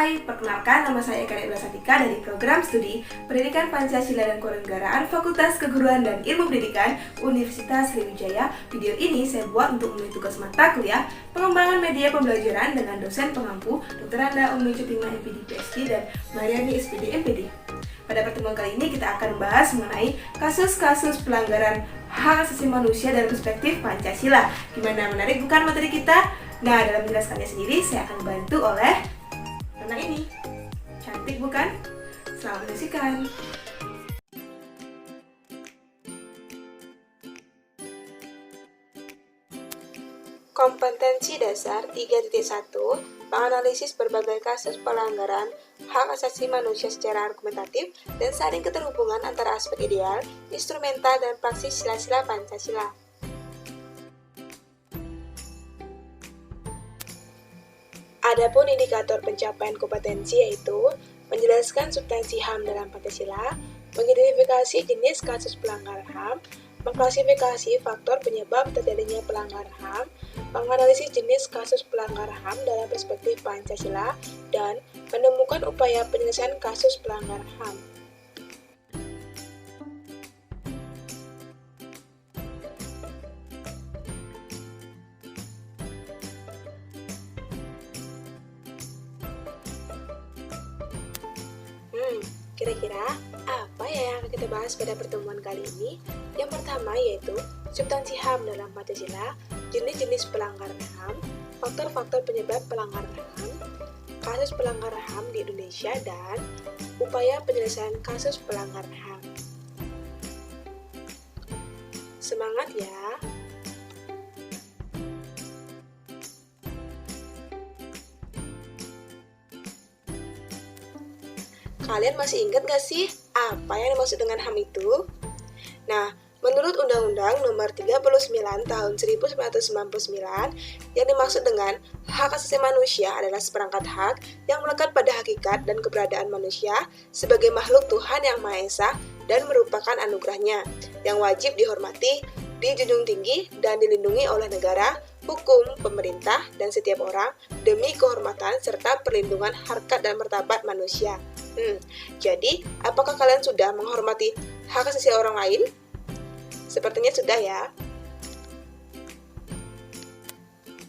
Hai, perkenalkan nama saya Eka Dewi Satika dari Program Studi Pendidikan Pancasila dan Kewarganegaraan Fakultas Keguruan dan Ilmu Pendidikan Universitas Sriwijaya. Video ini saya buat untuk memenuhi tugas mata kuliah Pengembangan Media Pembelajaran dengan dosen pengampu Dr. Anda Umi Cutima MPD PhD dan Mariani SPD MPD. Pada pertemuan kali ini kita akan membahas mengenai kasus-kasus pelanggaran hak asasi manusia dari perspektif Pancasila. Gimana, menarik bukan materi kita? Nah, dalam menjelaskannya sendiri saya akan dibantu oleh Nah ini, cantik bukan? Selamat menyaksikan. Kompetensi dasar 3.1 menganalisis berbagai kasus pelanggaran hak asasi manusia secara argumentatif dan saling keterhubungan antara aspek ideal, instrumental, dan praksis sila-sila Pancasila. Adapun indikator pencapaian kompetensi yaitu menjelaskan substansi HAM dalam Pancasila, mengidentifikasi jenis kasus pelanggaran HAM, mengklasifikasi faktor penyebab terjadinya pelanggaran HAM, menganalisis jenis kasus pelanggaran HAM dalam perspektif Pancasila, dan menemukan upaya penyelesaian kasus pelanggaran HAM. Kira-kira apa ya yang akan kita bahas pada pertemuan kali ini? Yang pertama yaitu substansi HAM dalam Pancasila, jenis-jenis pelanggaran HAM, faktor-faktor penyebab pelanggaran HAM, kasus pelanggaran HAM di Indonesia, dan upaya penyelesaian kasus pelanggaran HAM. Semangat ya! Kalian masih ingat gak sih apa yang dimaksud dengan HAM itu? Nah, menurut Undang-Undang Nomor 39 Tahun 1999, yang dimaksud dengan hak asasi manusia adalah seperangkat hak yang melekat pada hakikat dan keberadaan manusia sebagai makhluk Tuhan Yang Maha Esa dan merupakan anugerahnya, yang wajib dihormati, dijunjung tinggi, dan dilindungi oleh negara, hukum, pemerintah, dan setiap orang demi kehormatan serta perlindungan harkat dan martabat manusia. Jadi, apakah kalian sudah menghormati hak asasi orang lain? Sepertinya sudah ya.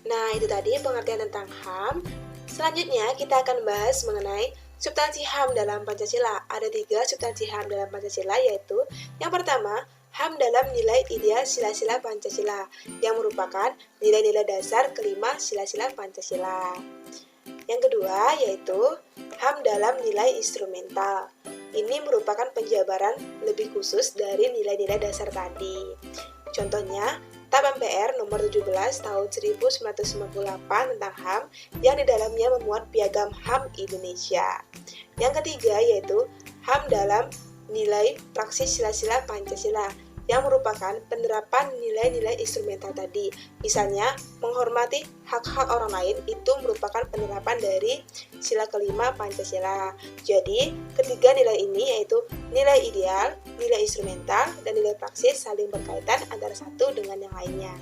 Nah, itu tadi pengertian tentang HAM. Selanjutnya, kita akan bahas mengenai substansi HAM dalam Pancasila. Ada 3 substansi HAM dalam Pancasila, yaitu yang pertama, HAM dalam nilai ideal sila-sila Pancasila, yang merupakan nilai-nilai dasar kelima sila-sila Pancasila. Yang kedua, yaitu HAM dalam nilai instrumental. Ini merupakan penjabaran lebih khusus dari nilai-nilai dasar tadi. Contohnya, TAP MPR nomor 17 tahun 1998 tentang HAM yang di dalamnya memuat piagam HAM Indonesia. Yang ketiga, yaitu HAM dalam nilai praksis sila-sila Pancasila, yang merupakan penerapan nilai-nilai instrumental tadi. Misalnya, menghormati hak-hak orang lain itu merupakan penerapan dari sila kelima Pancasila. Jadi, ketiga nilai ini yaitu nilai ideal, nilai instrumental, dan nilai praksis saling berkaitan antara satu dengan yang lainnya.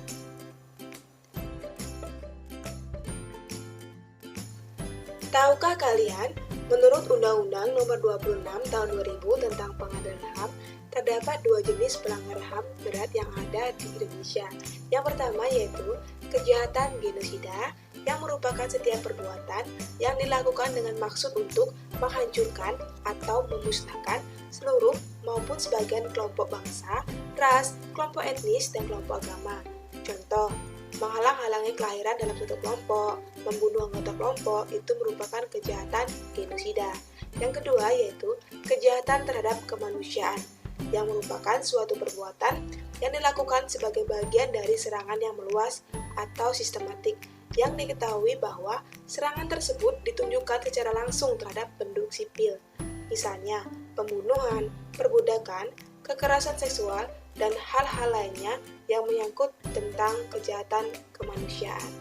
Tahukah kalian, menurut Undang-Undang Nomor 26 Tahun 2000 tentang Pengadilan HAM, terdapat 2 jenis pelanggaran HAM berat yang ada di Indonesia. Yang pertama yaitu kejahatan genosida, yang merupakan setiap perbuatan yang dilakukan dengan maksud untuk menghancurkan atau memusnahkan seluruh maupun sebagian kelompok bangsa, ras, kelompok etnis, dan kelompok agama. Contoh, menghalang-halangi kelahiran dalam suatu kelompok, membunuh anggota kelompok, itu merupakan kejahatan genosida. Yang kedua yaitu kejahatan terhadap kemanusiaan, yang merupakan suatu perbuatan yang dilakukan sebagai bagian dari serangan yang meluas atau sistematik, yang diketahui bahwa serangan tersebut ditunjukkan secara langsung terhadap penduduk sipil, misalnya pembunuhan, perbudakan, kekerasan seksual, dan hal-hal lainnya yang menyangkut tentang kejahatan kemanusiaan.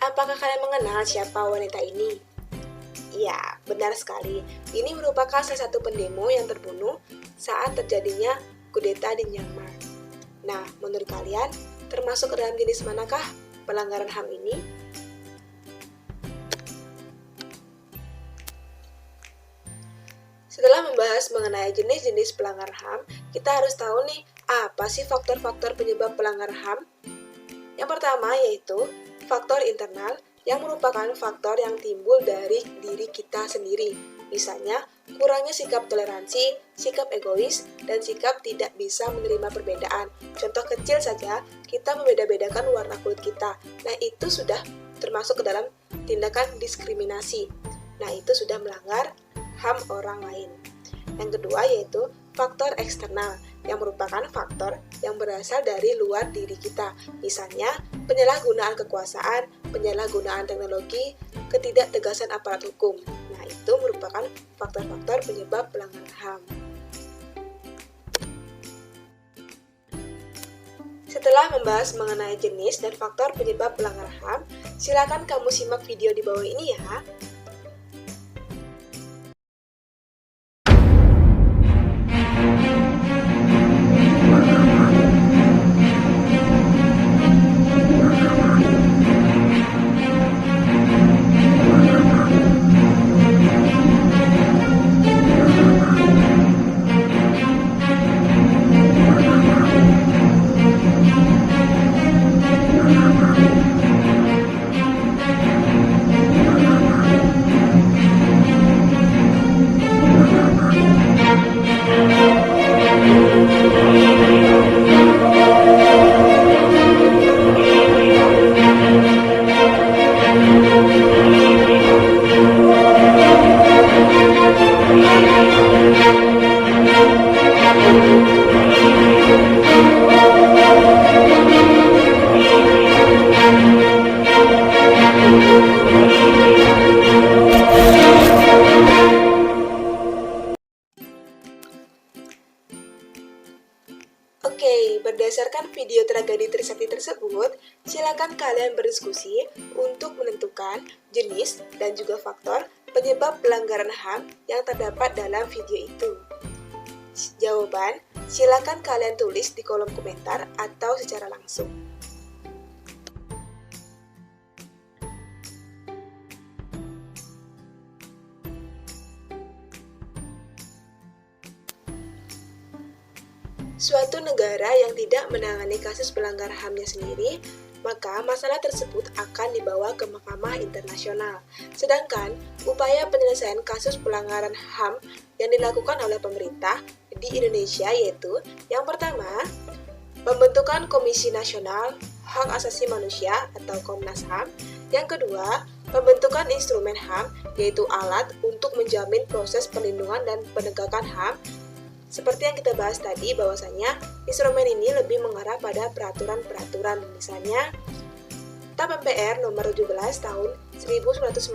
Apakah kalian mengenal siapa wanita ini? Ya, benar sekali. Ini merupakan salah satu pendemo yang terbunuh saat terjadinya kudeta di Myanmar. Nah, menurut kalian, termasuk ke dalam jenis manakah pelanggaran HAM ini? Setelah membahas mengenai jenis-jenis pelanggaran HAM, kita harus tahu nih, apa sih faktor-faktor penyebab pelanggaran HAM? Yang pertama yaitu faktor internal, yang merupakan faktor yang timbul dari diri kita sendiri. Misalnya, kurangnya sikap toleransi, sikap egois, dan sikap tidak bisa menerima perbedaan. Contoh kecil saja, kita membeda-bedakan warna kulit kita. Nah, itu sudah termasuk ke dalam tindakan diskriminasi. Nah, itu sudah melanggar HAM orang lain. Yang kedua yaitu faktor eksternal, yang merupakan faktor yang berasal dari luar diri kita. Misalnya, penyalahgunaan kekuasaan, penyalahgunaan teknologi, ketidaktegasan aparat hukum. Nah, itu merupakan faktor-faktor penyebab pelanggaran HAM. Setelah membahas mengenai jenis dan faktor penyebab pelanggaran HAM, silakan kamu simak video di bawah ini ya. Oke, berdasarkan video tragedi Trisakti tersebut, silakan kalian berdiskusi untuk menentukan jenis dan juga faktor penyebab pelanggaran HAM yang terdapat dalam video itu. Jawaban, silakan kalian tulis di kolom komentar atau secara langsung. Suatu negara yang tidak menangani kasus pelanggaran HAM-nya sendiri, maka masalah tersebut akan dibawa ke Mahkamah Internasional. Sedangkan upaya penyelesaian kasus pelanggaran HAM yang dilakukan oleh pemerintah di Indonesia yaitu yang pertama, pembentukan Komisi Nasional Hak Asasi Manusia atau Komnas HAM. Yang kedua, pembentukan instrumen HAM yaitu alat untuk menjamin proses perlindungan dan penegakan HAM. Seperti yang kita bahas tadi, bahwasanya instrumen ini lebih mengarah pada peraturan-peraturan, misalnya TAP MPR nomor 17 tahun 1998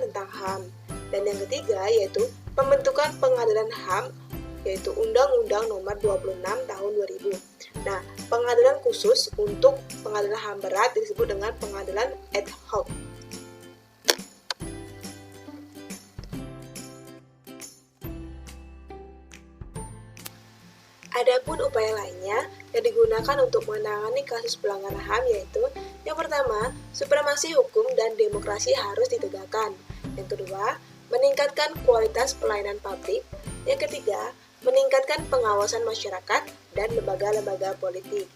tentang HAM. Dan yang ketiga yaitu pembentukan pengadilan HAM, yaitu Undang-Undang nomor 26 tahun 2000. Nah, pengadilan khusus untuk pengadilan HAM berat disebut dengan pengadilan ad hoc. Adapun upaya lainnya yang digunakan untuk menangani kasus pelanggaran HAM yaitu yang pertama, supremasi hukum dan demokrasi harus ditegakkan. Yang kedua, meningkatkan kualitas pelayanan publik. Yang ketiga, meningkatkan pengawasan masyarakat dan lembaga-lembaga politik.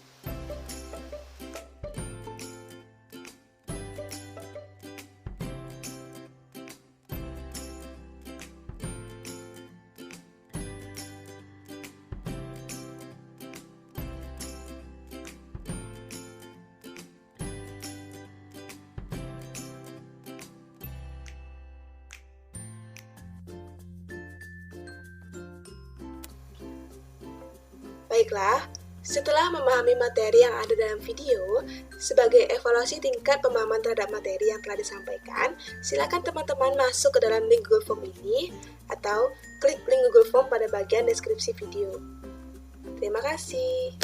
Baiklah, setelah memahami materi yang ada dalam video, sebagai evaluasi tingkat pemahaman terhadap materi yang telah disampaikan, silakan teman-teman masuk ke dalam link Google Form ini, atau klik link Google Form pada bagian deskripsi video. Terima kasih.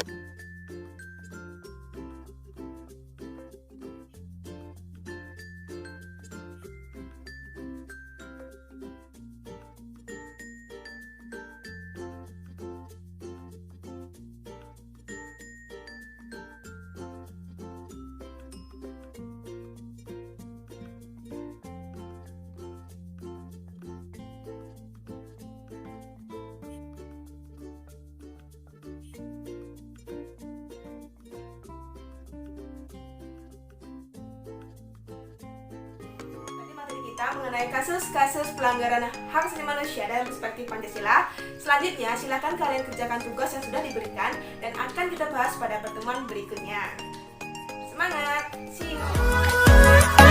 kita mengenai kasus-kasus pelanggaran hak asasi manusia dalam perspektif Pancasila. Selanjutnya, silakan kalian kerjakan tugas yang sudah diberikan dan akan kita bahas pada pertemuan berikutnya. Semangat! See you!